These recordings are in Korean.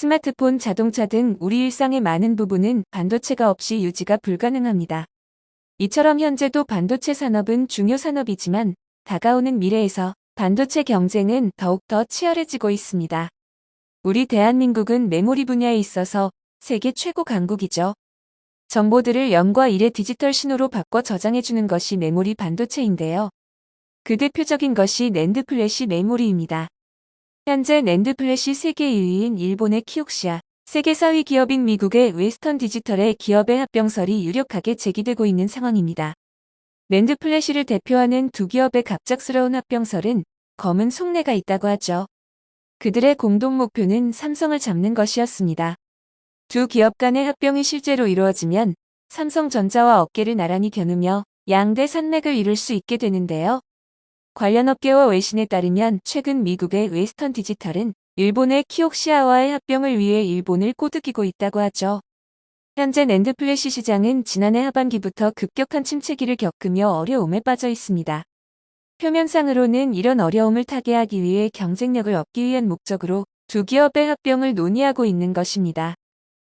스마트폰, 자동차 등 우리 일상의 많은 부분은 반도체가 없이 유지가 불가능합니다. 이처럼 현재도 반도체 산업은 중요 산업이지만 다가오는 미래에서 반도체 경쟁은 더욱더 치열해지고 있습니다. 우리 대한민국은 메모리 분야에 있어서 세계 최고 강국이죠. 정보들을 0과 1의 디지털 신호로 바꿔 저장해주는 것이 메모리 반도체인데요. 그 대표적인 것이 낸드 플래시 메모리입니다. 현재 낸드 플래시 세계 2위인 일본의 키옥시아, 세계 4위 기업인 미국의 웨스턴 디지털의 기업의 합병설이 유력하게 제기되고 있는 상황입니다. 낸드 플래시를 대표하는 두 기업의 갑작스러운 합병설은 검은 속내가 있다고 하죠. 그들의 공동 목표는 삼성을 잡는 것이었습니다. 두 기업 간의 합병이 실제로 이루어지면 삼성전자와 어깨를 나란히 겨누며 양대 산맥을 이룰 수 있게 되는데요. 관련 업계와 외신에 따르면 최근 미국의 웨스턴 디지털은 일본의 키옥시아와의 합병을 위해 일본을 꼬드기고 있다고 하죠. 현재 낸드 플래시 시장은 지난해 하반기부터 급격한 침체기를 겪으며 어려움에 빠져 있습니다. 표면상으로는 이런 어려움을 타개하기 위해 경쟁력을 얻기 위한 목적으로 두 기업의 합병을 논의하고 있는 것입니다.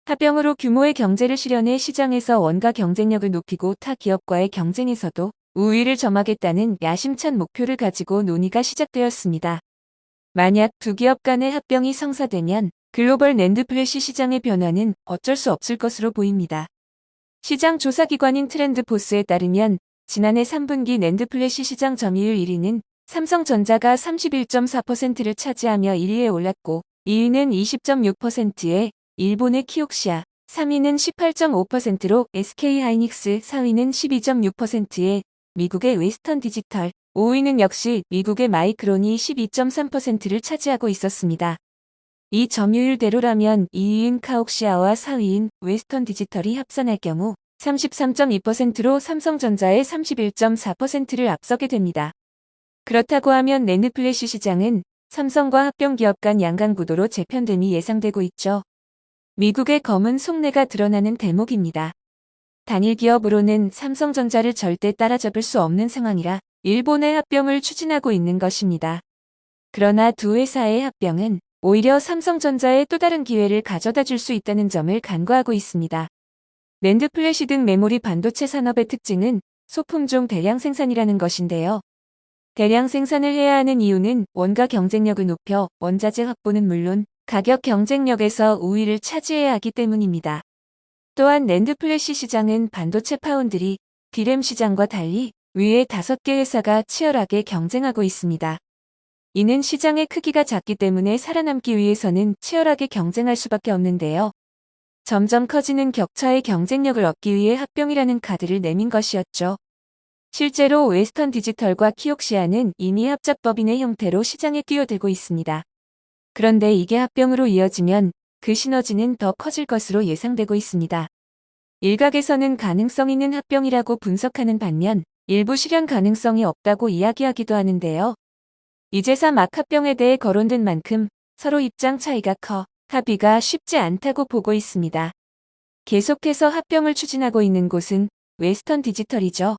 합병으로 규모의 경제를 실현해 시장에서 원가 경쟁력을 높이고 타 기업과의 경쟁에서도 우위를 점하겠다는 야심찬 목표를 가지고 논의가 시작되었습니다. 만약 두 기업 간의 합병이 성사되면 글로벌 낸드 플래시 시장의 변화는 어쩔 수 없을 것으로 보입니다. 시장 조사기관인 트렌드포스에 따르면 지난해 3분기 낸드 플래시 시장 점유율 1위는 삼성전자가 31.4%를 차지하며 1위에 올랐고 2위는 20.6%에 일본의 키옥시아, 3위는 18.5%로 SK하이닉스, 4위는 12.6%에 미국의 웨스턴 디지털, 5위는 역시 미국의 마이크론이 12.3%를 차지하고 있었습니다. 이 점유율대로라면 2위인 카옥시아와 4위인 웨스턴 디지털이 합산할 경우 33.2%로 삼성전자의 31.4%를 앞서게 됩니다. 그렇다고 하면 낸드 플래시 시장은 삼성과 합병 기업 간 양강 구도로 재편됨이 예상되고 있죠. 미국의 검은 속내가 드러나는 대목입니다. 단일 기업으로는 삼성전자를 절대 따라잡을 수 없는 상황이라 일본의 합병을 추진하고 있는 것입니다. 그러나 두 회사의 합병은 오히려 삼성전자에 또 다른 기회를 가져다 줄 수 있다는 점을 간과하고 있습니다. 낸드 플래시 등 메모리 반도체 산업의 특징은 소품종 대량 생산이라는 것인데요. 대량 생산을 해야 하는 이유는 원가 경쟁력을 높여 원자재 확보는 물론 가격 경쟁력에서 우위를 차지해야 하기 때문입니다. 또한 낸드 플래시 시장은 반도체 파운드리, 디램 시장과 달리 위에 5개 회사가 치열하게 경쟁하고 있습니다. 이는 시장의 크기가 작기 때문에 살아남기 위해서는 치열하게 경쟁할 수밖에 없는데요. 점점 커지는 격차의 경쟁력을 얻기 위해 합병이라는 카드를 내민 것이었죠. 실제로 웨스턴 디지털과 키옥시아는 이미 합작법인의 형태로 시장에 뛰어들고 있습니다. 그런데 이게 합병으로 이어지면 그 시너지는 더 커질 것으로 예상되고 있습니다. 일각에서는 가능성 있는 합병이라고 분석하는 반면 일부 실현 가능성이 없다고 이야기하기도 하는데요. 이제사 막 합병에 대해 거론된 만큼 서로 입장 차이가 커 합의가 쉽지 않다고 보고 있습니다. 계속해서 합병을 추진하고 있는 곳은 웨스턴 디지털이죠.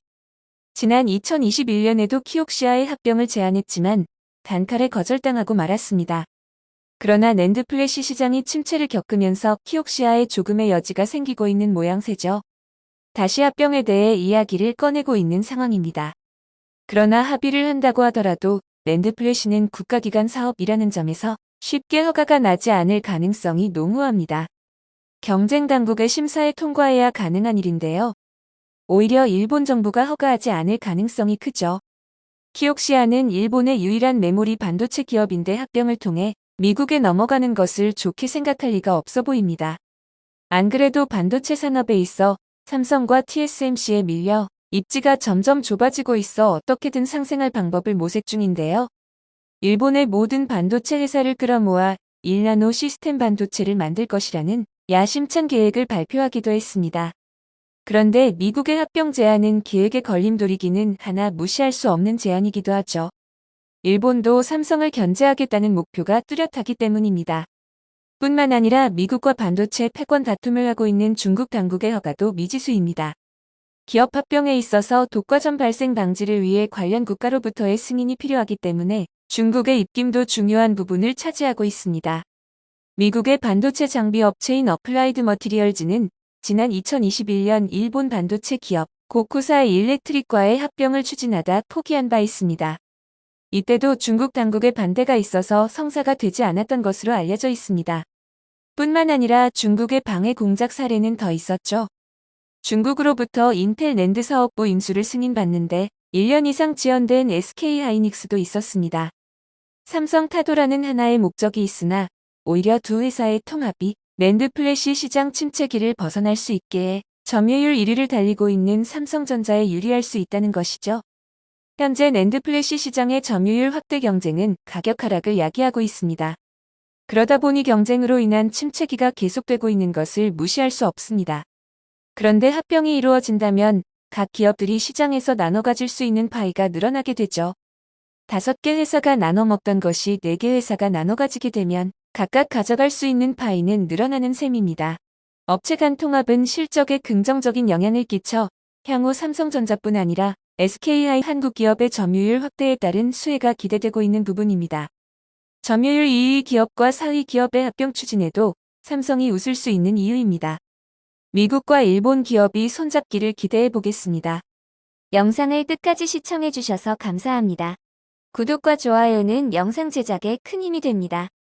지난 2021년에도 키옥시아의 합병을 제안했지만 단칼에 거절당하고 말았습니다. 그러나 낸드 플래시 시장이 침체를 겪으면서 키옥시아에 조금의 여지가 생기고 있는 모양새죠. 다시 합병에 대해 이야기를 꺼내고 있는 상황입니다. 그러나 합의를 한다고 하더라도 낸드 플래시는 국가기관 사업이라는 점에서 쉽게 허가가 나지 않을 가능성이 농후합니다. 경쟁 당국의 심사에 통과해야 가능한 일인데요. 오히려 일본 정부가 허가하지 않을 가능성이 크죠. 키옥시아는 일본의 유일한 메모리 반도체 기업인데 합병을 통해 미국에 넘어가는 것을 좋게 생각할 리가 없어 보입니다. 안 그래도 반도체 산업에 있어 삼성과 TSMC에 밀려 입지가 점점 좁아지고 있어 어떻게든 상생할 방법을 모색 중인데요. 일본의 모든 반도체 회사를 끌어모아 1나노 시스템 반도체를 만들 것이라는 야심찬 계획을 발표하기도 했습니다. 그런데 미국의 합병 제안은 계획의 걸림돌이기는 하나 무시할 수 없는 제안이기도 하죠. 일본도 삼성을 견제하겠다는 목표가 뚜렷하기 때문입니다. 뿐만 아니라 미국과 반도체 패권 다툼을 하고 있는 중국 당국의 허가도 미지수입니다. 기업 합병에 있어서 독과점 발생 방지를 위해 관련 국가로부터의 승인이 필요하기 때문에 중국의 입김도 중요한 부분을 차지하고 있습니다. 미국의 반도체 장비 업체인 어플라이드 머티리얼즈는 지난 2021년 일본 반도체 기업 고쿠사 일렉트릭과의 합병을 추진하다 포기한 바 있습니다. 이때도 중국 당국의 반대가 있어서 성사가 되지 않았던 것으로 알려져 있습니다. 뿐만 아니라 중국의 방해 공작 사례는 더 있었죠. 중국으로부터 인텔 낸드 사업부 인수를 승인받는데 1년 이상 지연된 SK하이닉스도 있었습니다. 삼성 타도라는 하나의 목적이 있으나 오히려 두 회사의 통합이 낸드 플래시 시장 침체기를 벗어날 수 있게 해 점유율 1위를 달리고 있는 삼성전자에 유리할 수 있다는 것이죠. 현재 낸드 플래시 시장의 점유율 확대 경쟁은 가격 하락을 야기하고 있습니다. 그러다 보니 경쟁으로 인한 침체기가 계속되고 있는 것을 무시할 수 없습니다. 그런데 합병이 이루어진다면 각 기업들이 시장에서 나눠 가질 수 있는 파이가 늘어나게 되죠. 5개 회사가 나눠 먹던 것이 4개 회사가 나눠 가지게 되면 각각 가져갈 수 있는 파이는 늘어나는 셈입니다. 업체 간 통합은 실적에 긍정적인 영향을 끼쳐 향후 삼성전자뿐 아니라 SK하이 한국 기업의 점유율 확대에 따른 수혜가 기대되고 있는 부분입니다. 점유율 2위 기업과 4위 기업의 합병 추진에도 삼성이 웃을 수 있는 이유입니다. 미국과 일본 기업이 손잡기를 기대해 보겠습니다. 영상을 끝까지 시청해 주셔서 감사합니다. 구독과 좋아요는 영상 제작에 큰 힘이 됩니다.